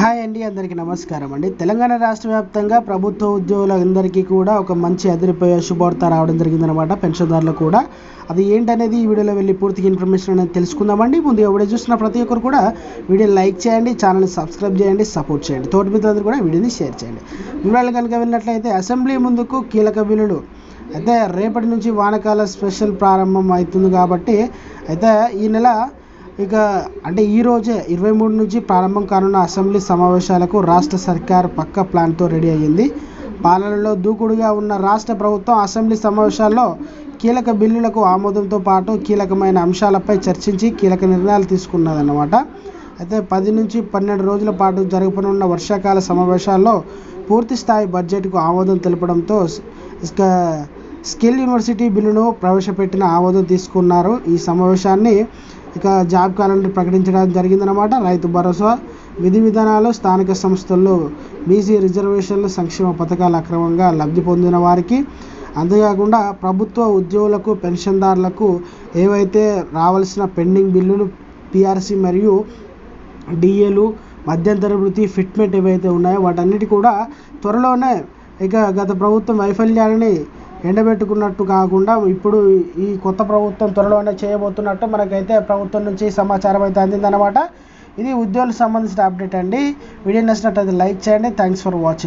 Hi అండి, అందరికీ నమస్కారం అండి. తెలంగాణ రాష్ట్ర వ్యాప్తంగా ప్రభుత్వ ఉద్యోగులందరికీ కూడా ఒక మంచి అదిరిపోయే శుభవార్త రావడం జరిగిందనమాట. పెన్షన్దారులకు కూడా అది ఏంటనేది ఈ వీడియోలో వెళ్ళి పూర్తిగా ఇన్ఫర్మేషన్ అనేది తెలుసుకుందామండి. ముందుగా వీడియో చూస్తున్న ప్రతి ఒక్కరు కూడా వీడియోని లైక్ చేయండి, ఛానల్ని సబ్స్క్రైబ్ చేయండి, సపోర్ట్ చేయండి. తోటి మిత్రులందరూ కూడా వీడియోని షేర్ చేయండి. వివరాలు కనుక వెళ్ళినట్లయితే అసెంబ్లీ ముందుకు కీలక బిల్లులు అయితే రేపటి నుంచి వానాకాల స్పెషల్ ప్రారంభం అవుతుంది కాబట్టి అయితే ఈ నెల అంటే ఈరోజే 23 నుంచి ప్రారంభం కానున్న అసెంబ్లీ సమావేశాలకు రాష్ట్ర సర్కార్ పక్క ప్లాన్తో రెడీ అయ్యింది. పాలనలో దూకుడుగా ఉన్న రాష్ట్ర ప్రభుత్వం అసెంబ్లీ సమావేశాల్లో కీలక బిల్లులకు ఆమోదంతో పాటు కీలకమైన అంశాలపై చర్చించి కీలక నిర్ణయాలు తీసుకున్నదన్నమాట. అయితే 10 నుంచి 12 రోజుల పాటు జరగనున్న వర్షాకాల సమావేశాల్లో పూర్తి స్థాయి బడ్జెట్కు ఆమోదం తెలపడంతో స్కిల్ యూనివర్సిటీ బిల్లును ప్రవేశపెట్టిన ఆమోదం తీసుకున్నారు. ఈ సమావేశాన్ని జాబ్ క్యాలెండర్ ప్రకటించడం జరిగిందనమాట. రైతు భరోసా, విధి విధానాలు, స్థానిక సంస్థల్లో బీసీ రిజర్వేషన్లు, సంక్షేమ పథకాలు అక్రమంగా లబ్ధి పొందిన వారికి, అంతేకాకుండా ప్రభుత్వ ఉద్యోగులకు, పెన్షన్దారులకు ఏవైతే రావాల్సిన పెండింగ్ బిల్లులు, పిఆర్సీ మరియు డిఏలు, మధ్యంతర వృత్తి, ఫిట్మెంట్ ఏవైతే ఉన్నాయో వాటన్నిటి కూడా త్వరలోనే గత ప్రభుత్వం వైఫల్యాలని ఎండబెట్టుకున్నట్టు కాకుండా ఇప్పుడు ఈ కొత్త ప్రభుత్వం త్వరలోనే చేయబోతున్నట్టు మనకైతే ప్రభుత్వం నుంచి సమాచారం అయితే అందిందనమాట. ఇది ఉద్యోగులకు సంబంధించిన అప్డేట్ అండి. వీడియో నచ్చినట్లయితే లైక్ చేయండి. Thanks for watching.